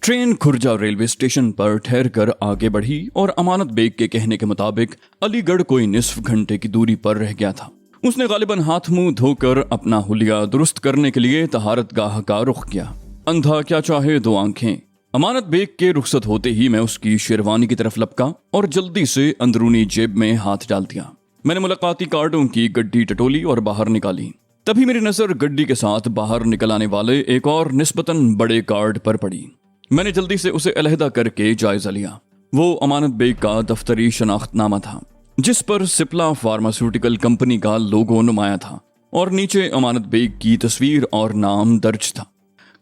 Train Khurja railway station पर ठहर कर आगे बढ़ी और अमानत बेग के कहने के मुताबिक अलीगढ़ कोई निस्फ घंटे की दूरी पर रह गया था। उसने गालिबन हाथ मुंह धोकर अपना हुलिया दुरुस्त करने के लिए तहारत गाह का रुख किया। अंधा क्या चाहे दो आंखें। अमानत बेग के रुखसत होते ही मैं उसकी शेरवानी की तरफ लपका और जल्दी से अंदरूनी जेब में हाथ डाल दिया। मैंने मुलाकाती कार्डों की गड्डी टटोली और बाहर निकाली। तभी मेरी नजर गड्डी के साथ बाहर निकल आने वाले एक और निस्बतन बड़े कार्ड पर पड़ी। मैंने जल्दी से उसे अलहदा करके जायजा लिया। वो अमानत बेग का दफ्तरी शनाख्तनामा था जिस पर सिप्ला फार्मास्यूटिकल कंपनी का लोगो नुमाया था और नीचे अमानत बेग की तस्वीर और नाम दर्ज था।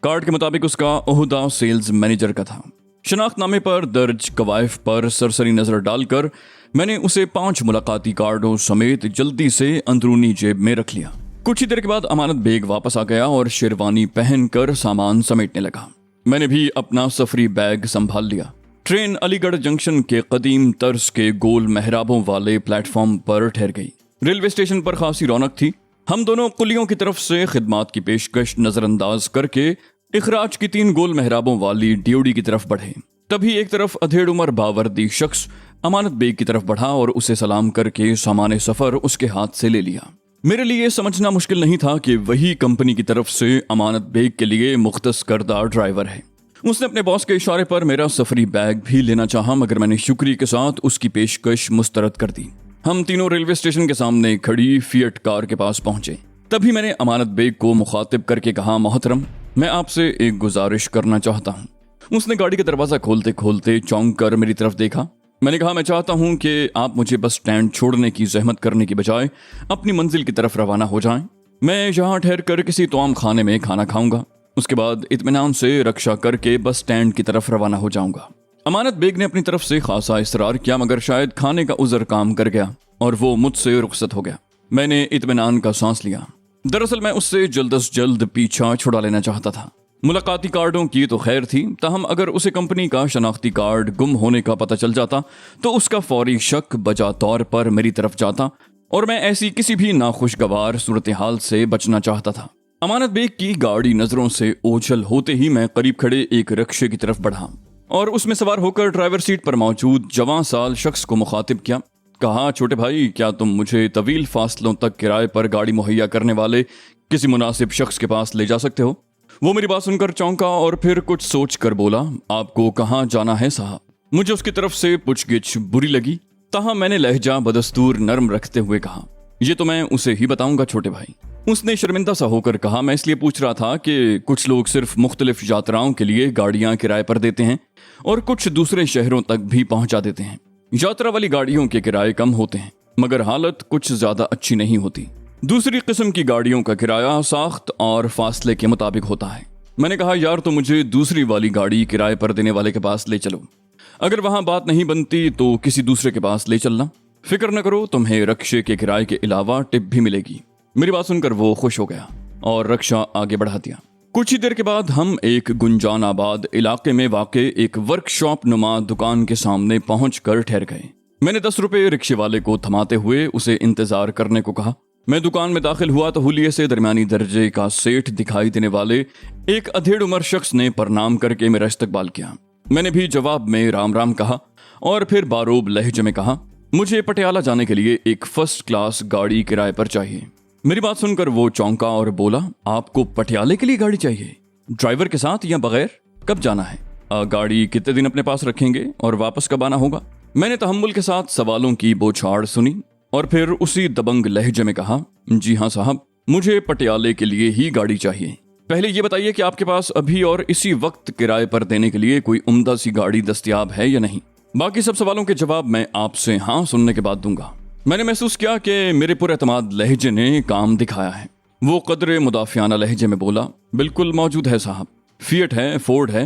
कार्ड के मुताबिक उसका ओहदा सेल्स मैनेजर का था। शनाख्तनामे पर दर्ज कवायफ पर सरसरी नजर डालकर मैंने उसे 5 मुलाकाती कार्डों समेत जल्दी से अंदरूनी जेब में रख लिया। कुछ ही देर के बाद अमानत बेग वापस आ गया और शेरवानी पहनकर सामान समेटने लगा। मैंने भी अपना सफरी बैग संभाल लिया। ट्रेन अलीगढ़ जंक्शन के कदीम तर्ज के गोल मेहराबों वाले प्लेटफॉर्म पर ठहर गई। रेलवे स्टेशन पर खासी रौनक थी। हम दोनों कुलियों की तरफ से खिदमात की पेशकश नजरअंदाज करके इखराज की 3 गोल मेहराबों वाली ड्योड़ी की तरफ बढ़े। तभी एक तरफ अधेड़ उमर बावर्दी शख्स अमानत बेग की तरफ बढ़ा और उसे सलाम करके सामान सफर उसके हाथ से ले लिया। मेरे लिए समझना मुश्किल नहीं था कि वही कंपनी की तरफ से अमानत बेग के लिए मुख्तस करदा ड्राइवर है। उसने अपने बॉस के इशारे पर मेरा सफरी बैग भी लेना चाहा, मगर मैंने शुक्रिया के साथ उसकी पेशकश मुस्तरद कर दी। हम तीनों रेलवे स्टेशन के सामने खड़ी फिएट कार के पास पहुंचे। तभी मैंने अमानत बेग को मुखातिब करके कहा, मोहतरम, मैं आपसे एक गुजारिश करना चाहता हूँ। उसने गाड़ी का दरवाजा खोलते खोलते चौंक कर मेरी तरफ देखा। मैंने कहा, मैं चाहता हूं कि आप मुझे बस स्टैंड छोड़ने की जहमत करने की बजाय अपनी मंजिल की तरफ रवाना हो जाएं। मैं यहाँ ठहर कर किसी तोआम खाने में खाना खाऊंगा। उसके बाद इत्मीनान से रक्षा करके बस स्टैंड की तरफ रवाना हो जाऊंगा। अमानत बेग ने अपनी तरफ से खासा इसरार किया, मगर शायद खाने का उज़र काम कर गया और वो मुझसे रुखसत हो गया। मैंने इत्मीनान का सांस लिया। दरअसल मैं उससे जल्द अज जल्द पीछा छुड़ा लेना चाहता था। मुलाकाती कार्डों की तो खैर थी, ताहम अगर उसे कंपनी का शनाख्ती कार्ड गुम होने का पता चल जाता तो उसका फौरी शक बजा तौर पर मेरी तरफ जाता और मैं ऐसी किसी भी नाखुशगवार सूरत हाल से बचना चाहता था। अमानत बेग की गाड़ी नजरों से ओझल होते ही मैं करीब खड़े एक रिक्शे की तरफ बढ़ा और उसमें सवार होकर ड्राइवर सीट पर मौजूद जवां साल शख्स को मुखातिब किया। कहा, छोटे भाई, क्या तुम मुझे तवील फासलों तक किराए पर गाड़ी मुहैया करने वाले किसी मुनासिब शख्स के पास ले जा सकते हो? वो मेरी बात सुनकर चौंका और फिर कुछ सोच कर बोला, आपको कहाँ जाना है साहब? मुझे उसकी तरफ से पूछगिछ बुरी लगी, ताहम मैंने लहजा बदस्तूर नर्म रखते हुए कहा, ये तो मैं उसे ही बताऊंगा छोटे भाई। उसने शर्मिंदा सा होकर कहा, मैं इसलिए पूछ रहा था कि कुछ लोग सिर्फ मुख्तलिफ यात्राओं के लिए गाड़ियां किराए पर देते हैं और कुछ दूसरे शहरों तक भी पहुंचा देते हैं। यात्रा वाली गाड़ियों के किराए कम होते हैं मगर हालत कुछ ज्यादा अच्छी नहीं होती। दूसरी किस्म की गाड़ियों का किराया साख्त और फासले के मुताबिक होता है। मैंने कहा, यार तो मुझे दूसरी वाली गाड़ी किराए पर देने वाले के पास ले चलो। अगर वहां बात नहीं बनती तो किसी दूसरे के पास ले चलना। फिक्र न करो, तुम्हें रक्शे के किराए के अलावा टिप भी मिलेगी। मेरी बात सुनकर वो खुश हो गया और रक्षा आगे बढ़ा दिया। कुछ ही देर के बाद हम एक गुंजानाबाद इलाके में वाक़े एक वर्कशॉप नुमा दुकान के सामने पहुंच कर ठहर गए। मैंने 10 रुपए रिक्शे वाले को थमाते हुए उसे इंतजार करने को कहा। मैं दुकान में दाखिल हुआ तो हुलिये से दरमियानी दर्जे का सेठ दिखाई देने वाले एक अधेड़ उम्र शख्स ने प्रणाम करके मेरा इस्तकबाल किया। मैंने भी जवाब में राम राम कहा और फिर बारोब लहजे में कहा, मुझे पटियाला जाने के लिए एक फर्स्ट क्लास गाड़ी किराए पर चाहिए। मेरी बात सुनकर वो चौंका और बोला, आपको पटियाले के लिए गाड़ी चाहिए? ड्राइवर के साथ या बगैर? कब जाना है? गाड़ी कितने दिन अपने पास रखेंगे और वापस कब आना होगा? मैंने तहम्मुल के साथ सवालों की बौछार सुनी और फिर उसी दबंग लहजे में कहा, जी हाँ साहब, मुझे पटियाले के लिए ही गाड़ी चाहिए। पहले ये बताइए कि आपके पास अभी और इसी वक्त किराए पर देने के लिए कोई उम्दा सी गाड़ी दस्तयाब है या नहीं? बाकी सब सवालों के जवाब मैं आपसे हाँ सुनने के बाद दूंगा। मैंने महसूस किया कि मेरे पुरएतमाद लहजे ने काम दिखाया है। वो कदरे मुदाफियाना लहजे में बोला, बिल्कुल मौजूद है साहब, फिएट है, फोर्ड है,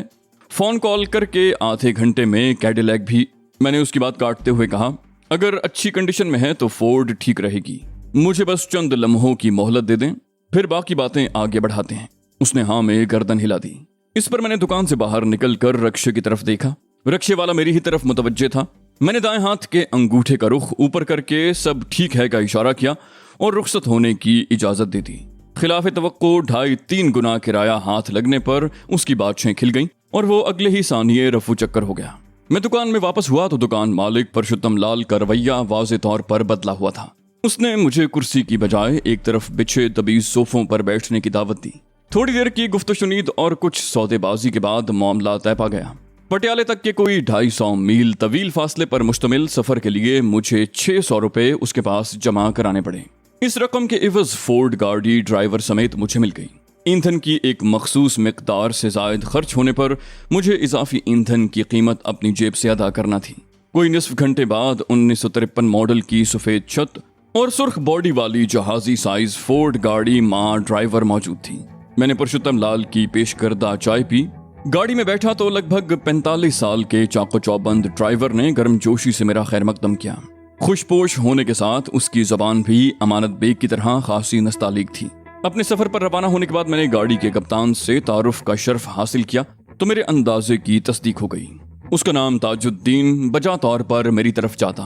फोन कॉल करके आधे घंटे में कैडिलैक भी। मैंने उसकी बात काटते हुए कहा, अगर अच्छी कंडीशन में है तो फोर्ड ठीक रहेगी। मुझे बस चंद लम्हों की मोहलत दे दें, फिर बाकी बातें आगे बढ़ाते हैं। उसने हाँ में गर्दन हिला दी। इस पर मैंने दुकान से बाहर निकलकर रक्शे की तरफ देखा। रक्शे वाला मेरी ही तरफ मुतवज्जे था। मैंने दाएं हाथ के अंगूठे का रुख ऊपर करके सब ठीक है का इशारा किया और रुखसत होने की इजाजत दे दी। खिलाफ तवक्को 2.5-3 गुना किराया हाथ लगने पर उसकी बातचें खिल गईं। और वो अगले ही सानिये रफू चक्कर हो गया। मैं दुकान में वापस हुआ तो दुकान मालिक परशुत्तम लाल का रवैया वाज़े तौर पर बदला हुआ था। उसने मुझे कुर्सी की बजाय एक तरफ बिछे तबीज सोफों पर बैठने की दावत दी। थोड़ी देर की गुफ्तशुनीद और कुछ सौदेबाजी के बाद मामला तय पा गया। पटियाले तक के कोई 250 मील तवील फासले पर मुश्तमिल सफर के लिए मुझे 600 रुपए उसके पास जमा कराने पड़े। इस रकम के इवज फोर्ड गाड़ी ड्राइवर समेत मुझे मिल गई। ईंधन की एक मखसूस मिकदार से जायद खर्च होने पर मुझे इजाफी ईंधन की कीमत अपनी जेब से अदा करना थी। कोई निस्फ घंटे बाद 1953 मॉडल की सफेद छत और सुर्ख बॉडी वाली जहाजी साइज फोर्ड गाड़ी मां ड्राइवर मौजूद थी। मैंने परशुत्तम लाल की पेश करदा चाय पी। गाड़ी में बैठा तो लगभग 45 साल के चाको चौबंद ड्राइवर ने गर्मजोशी से मेरा खैर मकदम किया। खुशपोश होने के साथ उसकी जबान भी अमानत बेग की तरह खासी नस्तालीक थी। अपने सफर पर रवाना होने के बाद मैंने गाड़ी के कप्तान से तारुफ का शर्फ हासिल किया तो मेरे अंदाजे की तस्दीक हो गई। उसका नाम ताजुद्दीन बजा तौर पर मेरी तरफ जाता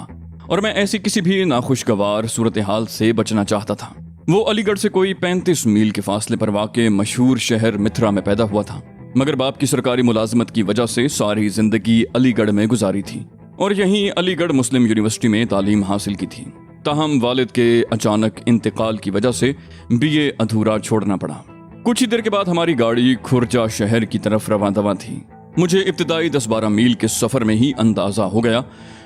और मैं ऐसी किसी भी नाखुशगवार सूरत हाल से बचना चाहता था। वो अलीगढ़ से कोई 35 मील के फासले पर वाक़े मशहूर शहर मिथरा में पैदा हुआ था, मगर बाप की सरकारी मुलाजमत की वजह से सारी जिंदगी अलीगढ़ में गुजारी थी और यहीं अलीगढ़ मुस्लिम यूनिवर्सिटी में तालीम हासिल की थी। ताहम वालिद के अचानक इंतकाल की वजह से बीए अधूरा छोड़ना पड़ा। कुछ ही देर के बाद हमारी गाड़ी खुर्जा शहर की तरफ रवां थी। मुझे इब्तिदाई 10-12 मील के सफर में ही अंदाजा हो गया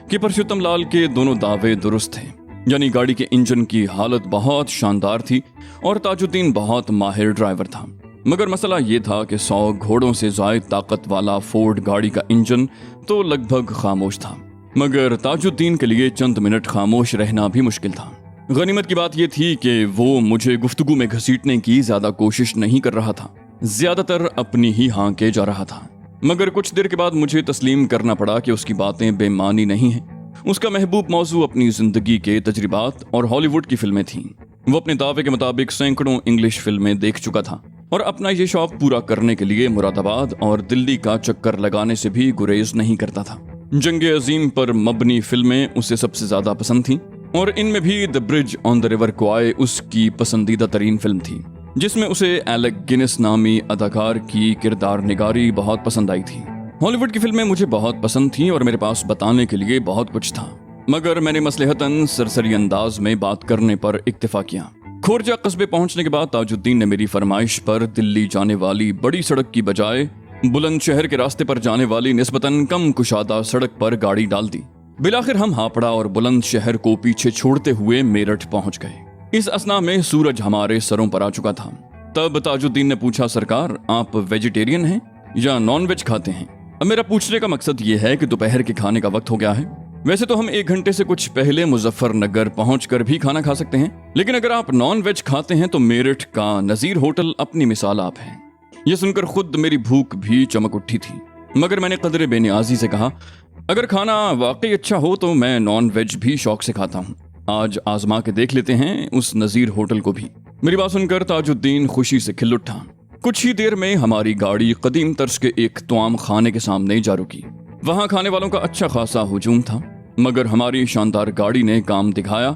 कि परशुत्तम लाल के दोनों दावे दुरुस्त थे, यानी गाड़ी के इंजन की हालत बहुत शानदार थी और ताजुद्दीन बहुत माहिर ड्राइवर था। मगर मसला ये था कि 100 घोड़ों से जायद ताकत वाला फोर्ड गाड़ी का इंजन तो लगभग खामोश था, मगर ताजुद्दीन के लिए चंद मिनट खामोश रहना भी मुश्किल था। गनीमत की बात यह थी कि वो मुझे गुफ्तगू में घसीटने की ज्यादा कोशिश नहीं कर रहा था, ज्यादातर अपनी ही हाँके जा रहा था। मगर कुछ देर के बाद मुझे तस्लीम करना पड़ा कि उसकी बातें बेमानी नहीं हैं। उसका महबूब मौजू अपनी जिंदगी के तजर्बात और हॉलीवुड की फिल्में थीं। वो अपने दावे के मुताबिक सैकड़ों इंग्लिश फिल्में देख चुका था और अपना ये शौक पूरा करने के लिए मुरादाबाद और दिल्ली का चक्कर लगाने से भी गुरेज नहीं करता था। जंगे अजीम पर मबनी फिल्में उसे सबसे ज्यादा पसंद थीं और इनमें भी the bridge on the river Kwai उसकी पसंदीदा तरीन फिल्म थी, जिसमें उसे एलेक गिनेस नामी अदाकार की किरदार निगारी बहुत पसंद आई थी। हॉलीवुड की फिल्में मुझे बहुत पसंद थीं और मेरे पास बताने के लिए बहुत कुछ था, मगर मैंने मसलहतन सरसरी अंदाज में बात करने पर इक्तिफा किया। खोरजा कस्बे पहुंचने के बाद ताजुद्दीन ने मेरी फरमाइश पर दिल्ली जाने वाली बड़ी सड़क की बजाय बुलंदशहर के रास्ते पर जाने वाली निस्बतन कम कुशादा सड़क पर गाड़ी डाल दी। बिलाखिर हम हापड़ा और बुलंदशहर को पीछे छोड़ते हुए मेरठ पहुंच गए। इस असना में सूरज हमारे सरों पर आ चुका था। तब ताजुद्दीन ने पूछा, सरकार आप वेजिटेरियन हैं या नॉन वेज खाते हैं? अब मेरा पूछने का मकसद ये है कि दोपहर के खाने का वक्त हो गया है। वैसे तो हम 1 घंटे से कुछ पहले मुजफ्फरनगर पहुंचकर भी खाना खा सकते हैं, लेकिन अगर आप नॉन वेज खाते हैं तो मेरठ का नजीर होटल अपनी मिसाल आप है। यह सुनकर खुद मेरी भूख भी चमक उठी थी, मगर मैंने कदरे बेनियाजी से कहा, अगर खाना वाकई अच्छा हो तो मैं नॉन वेज भी शौक से खाता हूँ। आज आजमा के देख लेते हैं उस नजीर होटल को भी। मेरी बात सुनकर ताजुद्दीन खुशी से खिल उठा। कुछ ही देर में हमारी गाड़ी कदीम तर्ज के एक तवाम खाने के सामने जा रुकी। वहां खाने वालों का अच्छा खासा हुजूम था, मगर हमारी शानदार गाड़ी ने काम दिखाया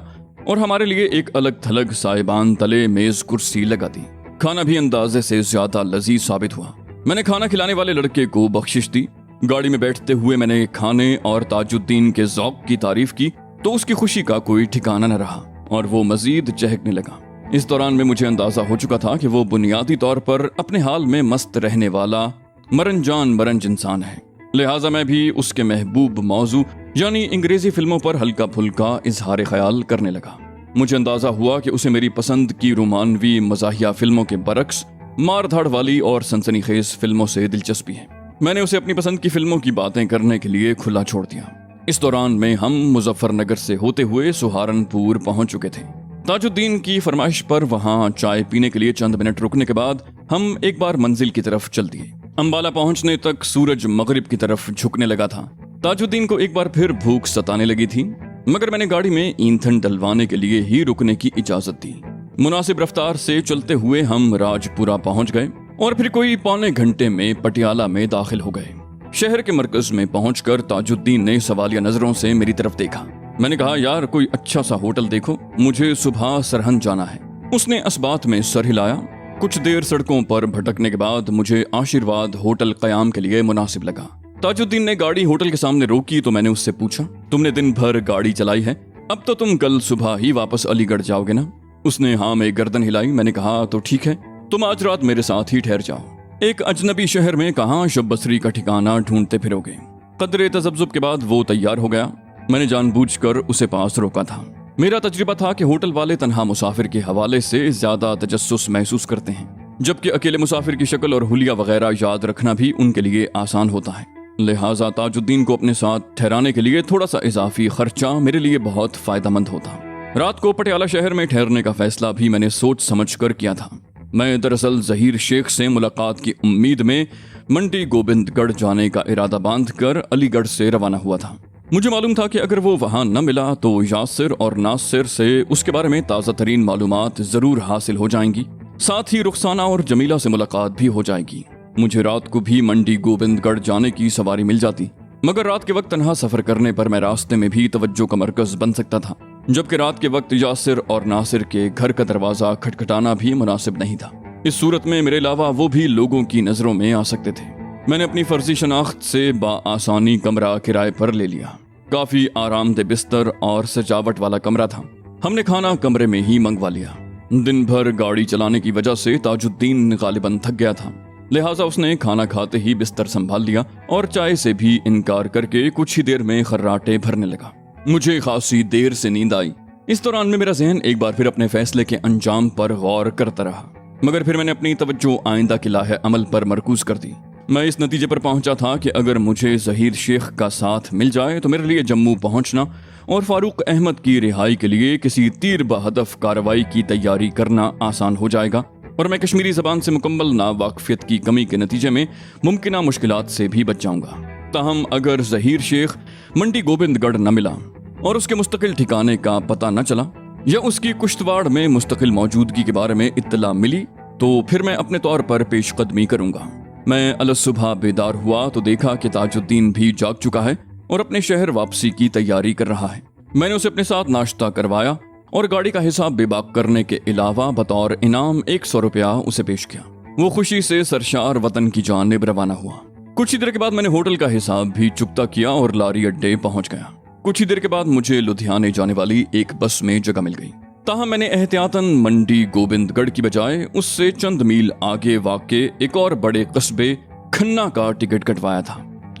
और हमारे लिए एक अलग थलग साहिबान तले मेज कुर्सी लगा दी। खाना भी अंदाजे से ज्यादा लजीज साबित हुआ। मैंने खाना खिलाने वाले लड़के को बख्शिश दी। गाड़ी में बैठते हुए मैंने खाने और ताजुद्दीन के ज़ौक़ की तारीफ की तो उसकी खुशी का कोई ठिकाना न रहा और वो मजीद चहकने लगा। इस दौरान में मुझे अंदाजा हो चुका था कि वो बुनियादी तौर पर अपने हाल में मस्त रहने वाला मरंज इंसान है, लिहाजा मैं भी उसके महबूब मौजू यानी अंग्रेजी फिल्मों पर हल्का फुल्का इजहार ख्याल करने लगा। मुझे अंदाजा हुआ कि उसे मेरी पसंद की रोमानवी मज़ाहिया फिल्मों के बरक्स मार धाड़ वाली और सनसनीखेज फिल्मों से दिलचस्पी है। मैंने उसे अपनी पसंद की फिल्मों की बातें करने के लिए खुला छोड़ दिया। इस दौरान में हम मुजफ्फरनगर से होते हुए सहारनपुर पहुंच चुके थे। ताजुद्दीन की फरमाइश पर वहां चाय पीने के लिए चंद मिनट रुकने के बाद हम एक बार मंजिल की तरफ चल दिए। अंबाला पहुंचने तक सूरज मगरिब की तरफ झुकने लगा था। ताजुद्दीन को एक बार फिर भूख सताने लगी थी, मगर मैंने गाड़ी में ईंधन डलवाने के लिए ही रुकने की इजाजत दी। मुनासिब रफ्तार से चलते हुए हम राजपुरा पहुंच गए और फिर कोई पौने घंटे में पटियाला में दाखिल हो गए। शहर के मरकज में पहुंचकर ताजुद्दीन ने सवालिया नजरों से मेरी तरफ देखा। मैंने कहा, यार कोई अच्छा सा होटल देखो, मुझे सुबह सरहंद जाना है। उसने असबात में सर हिलाया कुछ देर सड़कों पर भटकने के बाद मुझे आशीर्वाद होटल कयाम के लिए मुनासिब लगा। ताजुद्दीन ने गाड़ी होटल के सामने रोकी तो मैंने उससे पूछा, तुमने दिन भर गाड़ी चलाई है, अब तो तुम कल सुबह ही वापस अलीगढ़ जाओगे ना? उसने हाँ में गर्दन हिलाई। मैंने कहा तो ठीक है, तुम आज रात मेरे साथ ही ठहर जाओ। एक अजनबी शहर में कहाँ शब बसरी का ठिकाना ढूंढते फिरोगे। कदरे तजब्जुब के बाद वो तैयार हो गया। मैंने जानबूझकर उसे पास रोका था। मेरा तजुर्बा था कि होटल वाले तन्हा मुसाफिर के हवाले से ज्यादा तजस्सुस महसूस करते हैं, जबकि अकेले मुसाफिर की शक्ल और हुलिया वगैरह याद रखना भी उनके लिए आसान होता है। लिहाजा ताजुद्दीन को अपने साथ ठहराने के लिए थोड़ा सा इजाफी खर्चा मेरे लिए बहुत फायदेमंद होता। रात को पटियाला शहर में ठहरने का फैसला भी मैंने सोच समझ कर किया था। मैं दरअसल जहीर शेख से मुलाकात की उम्मीद में मंडी गोबिंदगढ़ जाने का इरादा बांधकर अलीगढ़ से रवाना हुआ था। मुझे मालूम था कि अगर वो वहां न मिला तो यासिर और नासिर से उसके बारे में ताज़ा तरीन मालूमात जरूर हासिल हो जाएंगी। साथ ही रुखसाना और जमीला से मुलाकात भी हो जाएगी। मुझे रात को भी मंडी गोबिंदगढ़ जाने की सवारी मिल जाती, मगर रात के वक्त तन्हा सफर करने पर मैं रास्ते में भी तवज्जो का मरकज बन सकता था, जबकि रात के वक्त यासिर और नासिर के घर का दरवाजा खटखटाना भी मुनासिब नहीं था। इस सूरत में मेरे अलावा वो भी लोगों की नजरों में आ सकते थे। मैंने अपनी फर्जी शनाख्त से बाआसानी कमरा किराए पर ले लिया। काफी आरामदेह बिस्तर और सजावट वाला कमरा था। हमने खाना कमरे में ही मंगवा लिया। दिन भर गाड़ी चलाने की वजह से ताजुद्दीन गालिबन थक गया था, लिहाजा उसने खाना खाते ही बिस्तर संभाल लिया और चाय से भी इनकार करके कुछ ही देर में खर्राटे भरने लगा। मुझे खासी देर से नींद आई। इस दौरान में मेरा जहन एक बार फिर अपने फैसले के अंजाम पर गौर करता रहा, मगर फिर मैंने अपनी तवज्जो आइंदा के लाहे अमल पर मरकूज कर दी। मैं इस नतीजे पर पहुंचा था कि अगर मुझे जहीर शेख का साथ मिल जाए तो मेरे लिए जम्मू पहुंचना और फारूक अहमद की रिहाई के लिए किसी तीर बहदफ कार्रवाई की तैयारी करना आसान हो जाएगा और मैं कश्मीरी जबान से मुकम्मल नावाकफियत की कमी के नतीजे में मुमकिन मुश्किलात से भी बच जाऊंगा। ताहम अगर जहीर शेख मंडी गोबिंदगढ़ न मिला और उसके मुस्तकिल ठिकाने का पता न चला या उसकी कुश्तवाड़ में मुस्तकिल मौजूदगी के बारे में इत्तला मिली तो फिर मैं अपने तौर पर पेशकदमी करूंगा। मैं अलग सुबह बेदार हुआ तो देखा कि ताजुद्दीन भी जाग चुका है और अपने शहर वापसी की तैयारी कर रहा है। मैंने उसे अपने साथ नाश्ता करवाया और गाड़ी का हिसाब बेबाक करने के अलावा बतौर इनाम 100 रुपया उसे पेश किया। वो खुशी से सरशार वतन की जानिब रवाना हुआ। कुछ ही देर के बाद मैंने होटल का हिसाब भी चुकता किया और लारी अड्डे पहुंच गया। कुछ ही देर के बाद मुझे लुधियाने जाने वाली एक बस में जगह मिल गई। ताहम मैंने एहतियातन मंडी गोबिंदगढ़ की बजाय उससे चंद मील आगे वाक़े एक और बड़े कस्बे खन्ना का टिकट कटवाया था।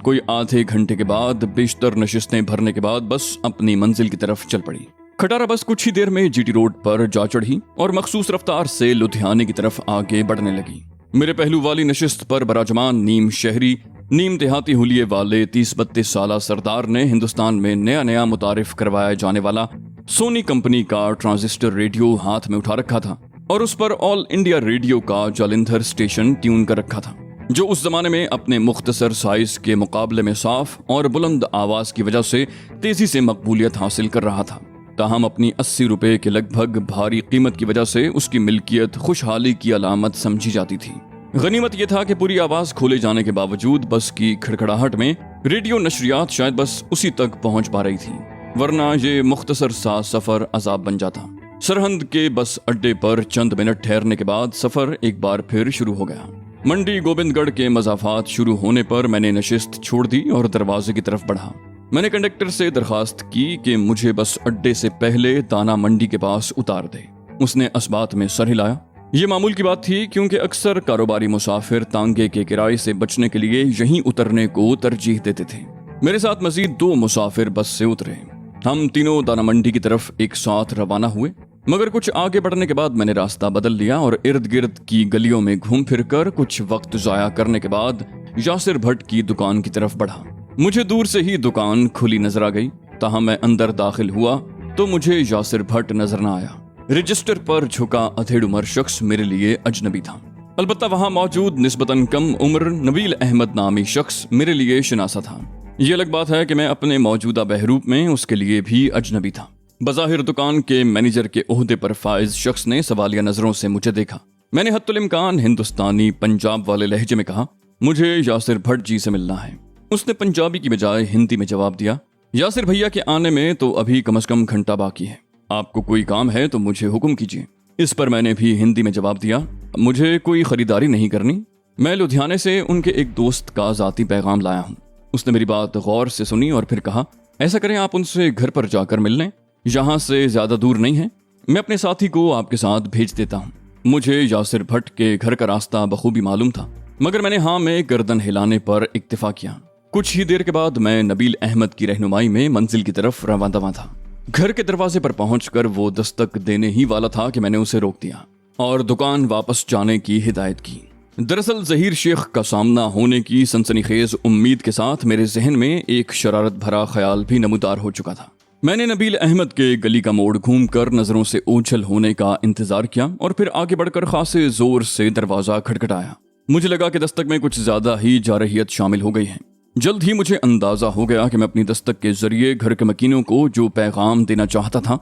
कोई आधे घंटे के बाद बेशतर नशिस्तें भरने के बाद बस अपनी मंजिल की तरफ चल पड़ी। खटारा बस कुछ ही देर में जीटी रोड पर जा चढ़ी और मखसूस रफ्तार से लुधियाने की तरफ आगे बढ़ने लगी। मेरे पहलू वाली नशिस्त पर बराजमान नीम शहरी नीम देहाती हुलिये वाले 30-32 साला सरदार ने हिंदुस्तान में नया नया मुतारिफ करवाया जाने वाला सोनी कंपनी का ट्रांजिस्टर रेडियो हाथ में उठा रखा था और उस पर ऑल इंडिया रेडियो का जालंधर स्टेशन ट्यून कर रखा था, जो उस जमाने में अपने मुख्तसर साइज के मुकाबले में साफ और बुलंद आवाज की वजह से तेजी से मकबूलियत हासिल कर रहा था। ताहम अपनी 80 रुपए के लगभग भारी कीमत की वजह से उसकी मिल्कियत खुशहाली की अलामत समझी जाती थी। गनीमत यह था कि पूरी आवाज खोले जाने के बावजूद बस की खड़खड़ाहट में रेडियो नशरियात शायद बस उसी तक पहुंच पा रही थी, वरना ये मुख्तसर सा सफर अजाब बन जाता। सरहंद के बस अड्डे पर चंद मिनट ठहरने के बाद सफर एक बार फिर शुरू हो गया। मंडी गोबिंदगढ़ के मज़ाफात शुरू होने पर मैंने नशिस्त छोड़ दी और दरवाजे की तरफ बढ़ा। मैंने कंडक्टर से दरखास्त की कि मुझे बस अड्डे से पहले दाना मंडी के पास उतार दे। उसने असबात में सर हिलाया। ये मामूल की बात थी क्योंकि अक्सर कारोबारी मुसाफिर तांगे के किराए से बचने के लिए यहीं उतरने को तरजीह देते थे। मेरे साथ मजीद 2 मुसाफिर बस से उतरे। हम तीनों दाना मंडी की तरफ एक साथ रवाना हुए, मगर कुछ आगे बढ़ने के बाद मैंने रास्ता बदल लिया और इर्द गिर्द की गलियों में घूम फिर कर कुछ वक्त जाया करने के बाद यासिर भट्ट की दुकान की तरफ बढ़ा। मुझे दूर से ही दुकान खुली नजर आ गई। ताहम मैं अंदर दाखिल हुआ तो मुझे यासिर भट्ट नजर न आया। रजिस्टर पर झुका अधेड़ उम्र शख्स मेरे लिए अजनबी था। अलबत्ता वहां मौजूद निस्बतन कम उम्र नबील अहमद नामी शख्स मेरे लिए शनासा था। ये अलग बात है कि मैं अपने मौजूदा बहरूप में उसके लिए भी अजनबी था। बज़ाहिर दुकान के मैनेजर के ओहदे पर फाइज शख्स ने सवालिया नजरों से मुझे देखा। मैंने हत्तुल इम्कान हिंदुस्तानी पंजाब वाले लहजे में कहा, मुझे यासिर भट्ट जी से मिलना है। उसने पंजाबी की बजाय हिंदी में जवाब दिया, यासिर भैया के आने में तो अभी कम से कम घंटा बाकी है। आपको कोई काम है तो मुझे हुक्म कीजिए। इस पर मैंने भी हिंदी में जवाब दिया, मुझे कोई खरीदारी नहीं करनी, मैं लुधियाने से उनके एक दोस्त का ज़ाती पैगाम लाया हूँ। उसने मेरी बात गौर से सुनी और फिर कहा, ऐसा करें आप उनसे घर पर जाकर मिल लें, यहाँ से ज़्यादा दूर नहीं है, मैं अपने साथी को आपके साथ भेज देता हूँ। मुझे यासिर भट्ट के घर का रास्ता बखूबी मालूम था, मगर मैंने हाँ में गर्दन हिलाने पर इक्तिफा किया। कुछ ही देर के बाद मैं नबील अहमद की रहनुमाई में मंजिल की तरफ रवाना था। घर के दरवाजे पर पहुंचकर वो दस्तक देने ही वाला था कि मैंने उसे रोक दिया और दुकान वापस जाने की हिदायत की। दरअसल ज़हीर शेख का सामना होने की सनसनीखेज उम्मीद के साथ मेरे जहन में एक शरारत भरा ख्याल भी नमूदार हो चुका था। मैंने नबील अहमद के गली का मोड़ घूमकर नजरों से ओझल होने का इंतजार किया और फिर आगे बढ़कर खासे जोर से दरवाजा खटखटाया। मुझे लगा कि दस्तक में कुछ ज्यादा ही जारहियत शामिल हो गई है। जल्द ही मुझे अंदाजा हो गया कि मैं अपनी दस्तक के जरिए घर के मकीनों को जो पैगाम देना चाहता था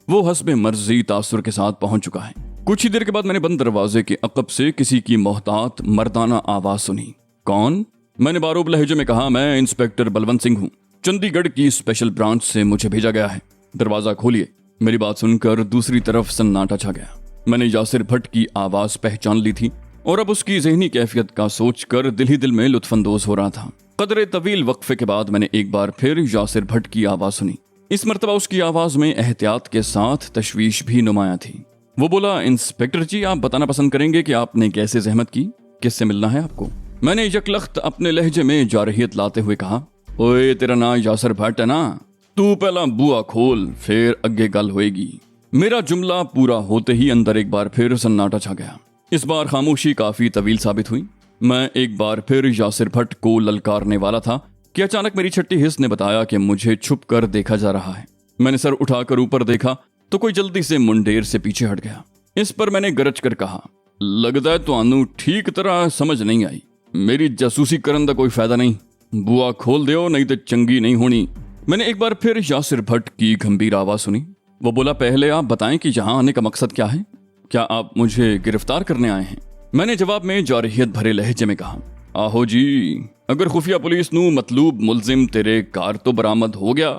वो हस्बे मर्जी तासुर के साथ पहुंच चुका है। कुछ ही देर के बाद मैंने बंद दरवाजे के अकब से किसी की मोहतात मर्दाना आवाज सुनी। कौन? मैंने बारूब लहजे में कहा, मैं इंस्पेक्टर बलवंत सिंह हूँ, चंडीगढ़ की स्पेशल ब्रांच से मुझे भेजा गया है, दरवाजा खोलिए। मेरी बात सुनकर दूसरी तरफ सन्नाटा छा गया। मैंने यासिर भट्ट की आवाज पहचान ली थी और अब उसकी ज़हनी कैफियत का सोचकर दिल ही दिल में लुत्फानंदोज हो रहा था। कदरे तवील वक्फे के बाद मैंने एक बार फिर यासिर भट्ट की आवाज सुनी। इस मर्तबा उसकी आवाज में एहतियात के साथ तशवीश भी नुमाया थी। वो बोला, इंस्पेक्टर जी, आप बताना पसंद करेंगे कि आपने कैसे जहमत की, किससे मिलना है आपको? मैंने यकलख्त अपने लहजे में जारहियत लाते हुए कहा, ओए तेरा नाम यासिर भट्ट है ना, तू पहला बुआ खोल फिर अगे गल होएगी। मेरा जुमला पूरा होते ही अंदर एक बार फिर सन्नाटा छा गया। इस बार खामोशी काफी तवील साबित हुई। मैं एक बार फिर यासिर भट्ट को ललकारने वाला था कि अचानक मेरी छठी हिस्स ने बताया कि मुझे छुप कर देखा जा रहा है। मैंने सर उठाकर ऊपर देखा तो कोई जल्दी से मुंडेर से पीछे हट गया। इस पर मैंने गरज कर कहा, लगता है तुहानू ठीक तरह समझ नहीं आई, मेरी जासूसी करन दा कोई फायदा नहीं, बुआ खोल दियो नहीं तो चंगी नहीं होनी। मैंने एक बार फिर यासिर भट्ट की गंभीर आवाज सुनी। वो बोला, पहले आप बताएं कि यहाँ आने का मकसद क्या है, क्या आप मुझे गिरफ्तार करने आए हैं? मैंने जवाब में जारहियत भरे लहजे में कहा, आहो जी, अगर खुफिया पुलिस नू मतलूब मुलजिम तेरे कार तो बरामद हो गया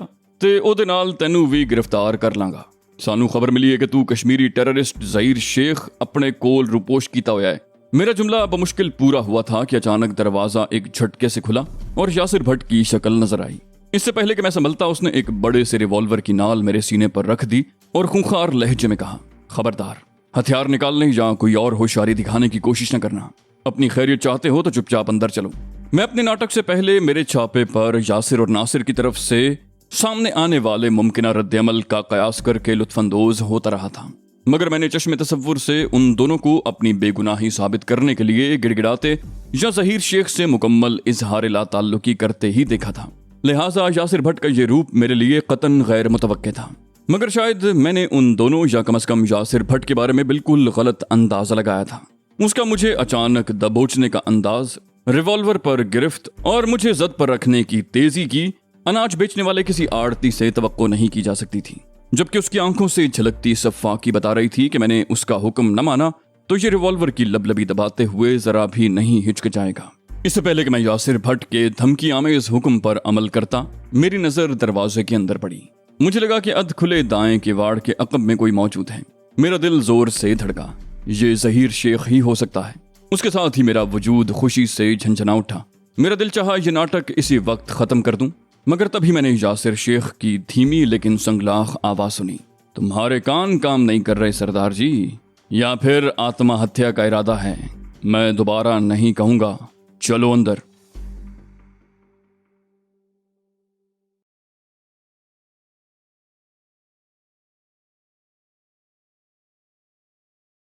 ते ओदे नाल तैनू भी गिरफ्तार कर लांगा। सानू खबर मिली है कि तू कश्मीरी टेररिस्ट ज़हीर शेख अपने कोल रुपोश कीता होया है। मेरा जुमला बमुश्किल पूरा हुआ था कि अचानक दरवाजा एक झटके से खुला और यासिर भट्ट की शक्ल नजर आई। इससे पहले कि मैं संभलता उसने एक बड़े से रिवॉल्वर की नाल मेरे सीने पर रख दी और खूंखार लहजे में कहा, खबरदार, हथियार निकालने या कोई और होशियारी दिखाने की कोशिश न करना। अपनी खैरियत चाहते हो तो चुपचाप अंदर चलो। मैं अपने नाटक से पहले मेरे छापे पर यासिर और नासिर की तरफ से सामने आने वाले मुमकिन रद्द-ए-अमल का कयास करके लुत्फानंदोज होता रहा था, मगर मैंने चश्मे तसव्वुर से उन दोनों को अपनी बेगुनाही साबित करने के लिए गिड़गिड़ाते या ज़हीर शेख से मुकम्मल इजहार ला ताल्लुकी करते ही देखा था। लिहाजा यासिर भट्ट का ये रूप मेरे लिए कतन गैर मुतवक्के था। मगर शायद मैंने उन दोनों या कम से कम यासिर भट्ट के बारे में बिल्कुल गलत अंदाजा लगाया था। उसका मुझे अचानक दबोचने का अंदाज, रिवॉल्वर पर गिरफ्त और मुझे जद पर रखने की तेजी की अनाज बेचने वाले किसी आड़ती से तवक्को नहीं की जा सकती थी। जबकि उसकी आंखों से झलकती सफ़ाकी बता रही थी कि मैंने उसका हुक्म न माना तो ये रिवॉल्वर की लबलबी दबाते हुए जरा भी नहीं हिचकिचाएगा। इससे पहले कि मैं यासिर भट्ट के धमकी आमेज हुक्म पर अमल करता, मेरी नजर दरवाजे के अंदर पड़ी। मुझे लगा कि अध खुले दाएं के वाड़ के अकब में कोई मौजूद है। मेरा दिल जोर से धड़का। ये ज़हीर शेख ही हो सकता है। उसके साथ ही मेरा वजूद खुशी से झंझना उठा। मेरा दिल चाहा ये नाटक इसी वक्त खत्म कर दूं, मगर तभी मैंने यासिर शेख की धीमी लेकिन संगलाख आवाज सुनी, तुम्हारे कान काम नहीं कर रहे सरदार जी, या फिर आत्महत्या का इरादा है? मैं दोबारा नहीं कहूंगा, चलो अंदर।